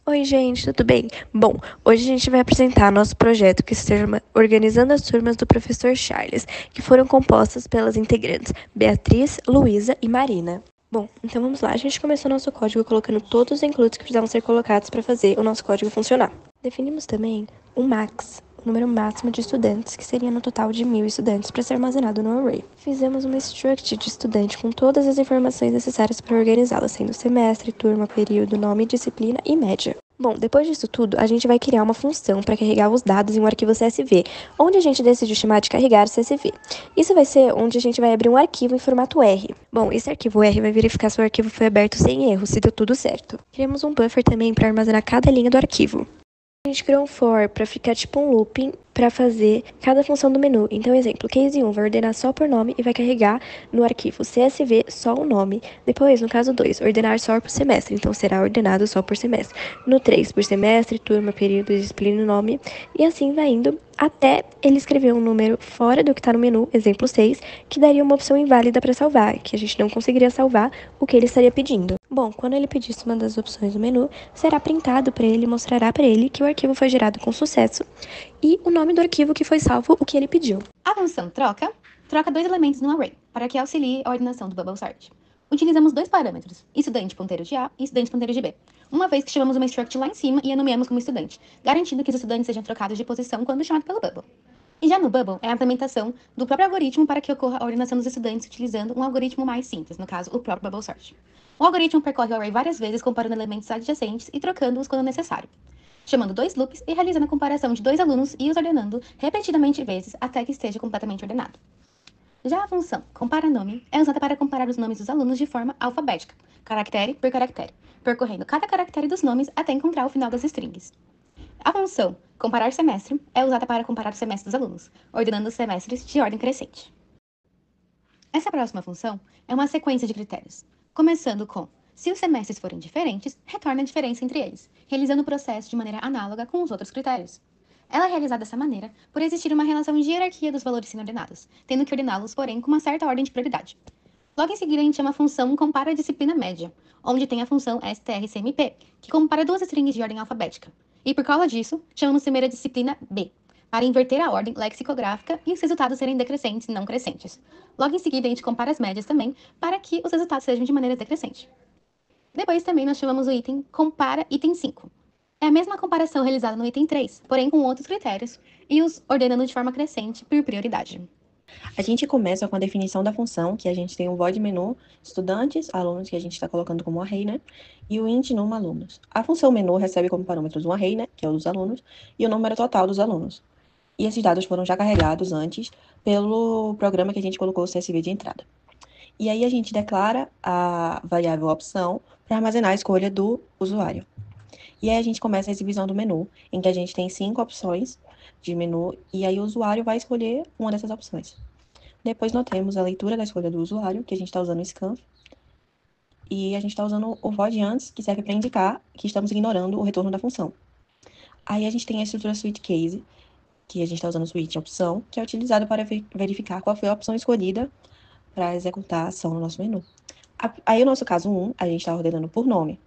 Oi, gente, tudo bem? Bom, hoje a gente vai apresentar nosso projeto que se chama Organizando as Turmas do Professor Charles, que foram compostas pelas integrantes Beatriz, Luísa e Marina. Bom, então vamos lá. A gente começou nosso código colocando todos os includes que precisavam ser colocados para fazer o nosso código funcionar. Definimos também o max, o número máximo de estudantes, que seria no total de 1.000 estudantes para ser armazenado no array. Fizemos uma struct de estudante com todas as informações necessárias para organizá-la, sendo semestre, turma, período, nome, disciplina e média. Bom, depois disso tudo, a gente vai criar uma função para carregar os dados em um arquivo CSV, onde a gente decidiu chamar de carregar CSV. Isso vai ser onde a gente vai abrir um arquivo em formato R. Bom, esse arquivo R vai verificar se o arquivo foi aberto sem erro, se deu tudo certo. Criamos um buffer também para armazenar cada linha do arquivo. A gente criou um for para ficar tipo um looping para fazer cada função do menu. Então, exemplo, case 1 vai ordenar só por nome e vai carregar no arquivo CSV só o nome. Depois, no caso 2, ordenar só por semestre. Então, será ordenado só por semestre. No 3, por semestre, turma, período, disciplina e nome. E assim vai indo até ele escrever um número fora do que está no menu, exemplo 6, que daria uma opção inválida para salvar, que a gente não conseguiria salvar o que ele estaria pedindo. Bom, quando ele pedisse uma das opções do menu, será printado para ele e mostrará para ele que o arquivo foi gerado com sucesso e o nome do arquivo que foi salvo, o que ele pediu. A função troca dois elementos no array, para que auxilie a ordenação do bubble sort. Utilizamos dois parâmetros, estudante ponteiro de A e estudante ponteiro de B, uma vez que chamamos uma struct lá em cima e a nomeamos como estudante, garantindo que os estudantes sejam trocados de posição quando chamado pelo bubble. E já no bubble, é a implementação do próprio algoritmo para que ocorra a ordenação dos estudantes utilizando um algoritmo mais simples, no caso, o próprio bubble sort. O algoritmo percorre o array várias vezes, comparando elementos adjacentes e trocando-os quando necessário, chamando dois loops e realizando a comparação de dois alunos e os ordenando repetidamente vezes até que esteja completamente ordenado. Já a função compara-nome é usada para comparar os nomes dos alunos de forma alfabética, caractere por caractere, percorrendo cada caractere dos nomes até encontrar o final das strings. A função comparar semestre é usada para comparar o semestre dos alunos, ordenando os semestres de ordem crescente. Essa próxima função é uma sequência de critérios, começando com: se os semestres forem diferentes, retorna a diferença entre eles, realizando o processo de maneira análoga com os outros critérios. Ela é realizada dessa maneira por existir uma relação de hierarquia dos valores sendo ordenados, tendo que ordená-los, porém, com uma certa ordem de prioridade. Logo em seguida, a gente chama a função compara a disciplina média, onde tem a função strcmp, que compara duas strings de ordem alfabética. E por causa disso, chamamos primeira disciplina B, para inverter a ordem lexicográfica e os resultados serem decrescentes e não crescentes. Logo em seguida, a gente compara as médias também, para que os resultados sejam de maneira decrescente. Depois também nós chamamos o item compara item 5. É a mesma comparação realizada no item 3, porém com outros critérios, e os ordenando de forma crescente por prioridade. A gente começa com a definição da função, que a gente tem um void menu, estudantes, alunos, que a gente está colocando como array, né? E o int num alunos. A função menu recebe como parâmetros um array, né? Que é o dos alunos, e o número total dos alunos. E esses dados foram já carregados antes pelo programa que a gente colocou o CSV de entrada. E aí a gente declara a variável opção para armazenar a escolha do usuário. E aí a gente começa a exibição do menu, em que a gente tem 5 opções de menu, e aí o usuário vai escolher uma dessas opções. Depois nós temos a leitura da escolha do usuário, que a gente está usando o scan, e a gente está usando o void antes, que serve para indicar que estamos ignorando o retorno da função. Aí a gente tem a estrutura switch case, que a gente está usando o switch opção, que é utilizado para verificar qual foi a opção escolhida para executar a ação no nosso menu. Aí, no nosso caso 1, a gente está ordenando por nome.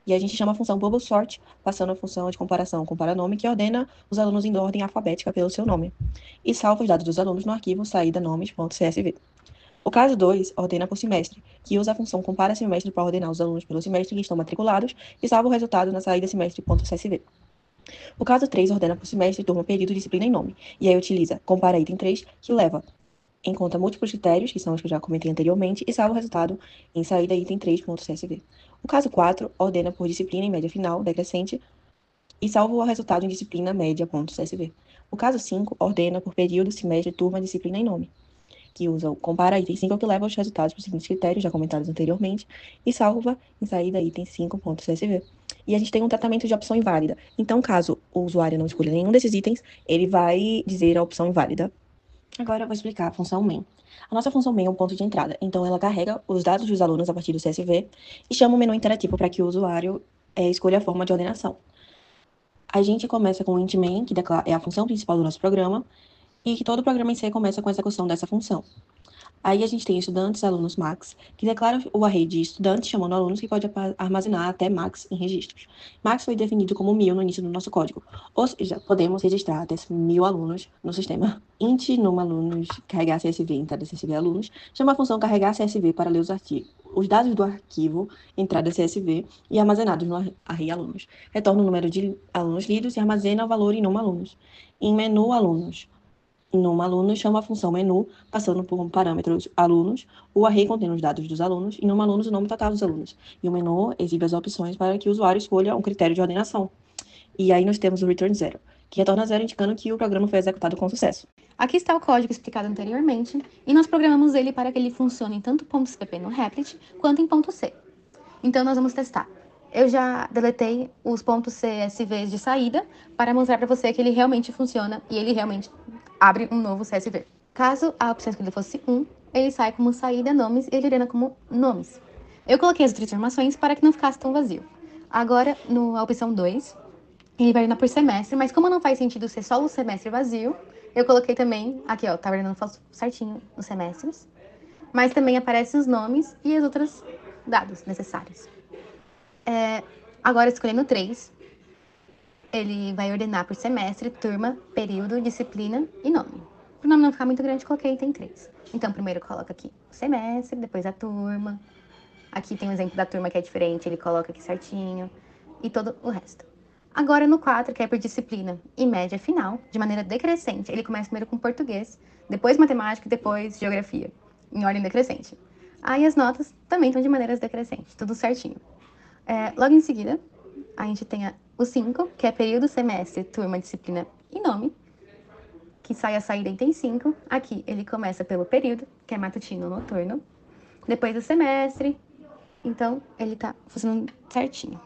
E a gente chama a função bubble sort, passando a função de comparação compara-nome, que ordena os alunos em ordem alfabética pelo seu nome. E salva os dados dos alunos no arquivo saída nomes.csv. O caso 2 ordena por semestre, que usa a função compara semestre para ordenar os alunos pelo semestre que estão matriculados e salva o resultado na saída semestre.csv. O caso 3 ordena por semestre, turma, período, disciplina e nome. E aí utiliza compara item 3, que leva em conta múltiplos critérios, que são os que eu já comentei anteriormente, e salva o resultado em saída item 3.csv. O caso 4 ordena por disciplina em média final, decrescente, e salva o resultado em disciplina média.csv. O caso 5 ordena por período, semestre, turma, disciplina e nome, que usa o compara item 5, que leva os resultados para os seguintes critérios, já comentados anteriormente, e salva em saída item 5.csv. E a gente tem um tratamento de opção inválida. Então, caso o usuário não escolha nenhum desses itens, ele vai dizer a opção inválida. Agora eu vou explicar a função main. A nossa função main é um ponto de entrada, então ela carrega os dados dos alunos a partir do CSV e chama um menu interativo para que o usuário escolha a forma de ordenação. A gente começa com o int main, que é a função principal do nosso programa, e que todo programa em C começa com a execução dessa função. Aí a gente tem estudantes, alunos max, que declara o array de estudantes chamando alunos que pode armazenar até max em registros. Max foi definido como 1000 no início do nosso código, ou seja, podemos registrar até 1000 alunos no sistema. Int num alunos carregar CSV, entrada CSV alunos, chama a função carregar CSV para ler os dados do arquivo entrada CSV e armazenados no array alunos. Retorna o número de alunos lidos e armazena o valor em num alunos. Em menu alunos, num aluno, chama a função menu, passando por parâmetros alunos, o array contendo os dados dos alunos, e num alunos o nome total dos alunos. E o menu exibe as opções para que o usuário escolha um critério de ordenação. E aí nós temos o return zero, que retorna zero indicando que o programa foi executado com sucesso. Aqui está o código explicado anteriormente, e nós programamos ele para que ele funcione em tanto .cpp no Replit, quanto em .c. Então nós vamos testar. Eu já deletei os .csvs de saída para mostrar para você que ele realmente funciona e ele realmente abre um novo CSV. Caso a opção escolhida fosse 1, ele sai como saída nomes e ele ordena como nomes. Eu coloquei as outras informações para que não ficasse tão vazio. Agora, na opção 2, ele vai ordenar por semestre, mas como não faz sentido ser só o semestre vazio, eu coloquei também, aqui ó, tá ordenando certinho os semestres, mas também aparecem os nomes e os outros dados necessários. Agora, escolhendo 3, ele vai ordenar por semestre, turma, período, disciplina e nome. Para o nome não ficar muito grande, coloquei item 3. Então, primeiro coloca aqui o semestre, depois a turma. Aqui tem um exemplo da turma que é diferente, ele coloca aqui certinho. E todo o resto. Agora, no 4, que é por disciplina e média final, de maneira decrescente. Ele começa primeiro com português, depois matemática e depois geografia, em ordem decrescente. Aí as notas também estão de maneiras decrescentes, tudo certinho. Logo em seguida, a gente tem o 5, que é período, semestre, turma, disciplina e nome, que sai a saída item 5. Aqui ele começa pelo período, que é matutino, noturno, depois o semestre, então ele tá funcionando certinho.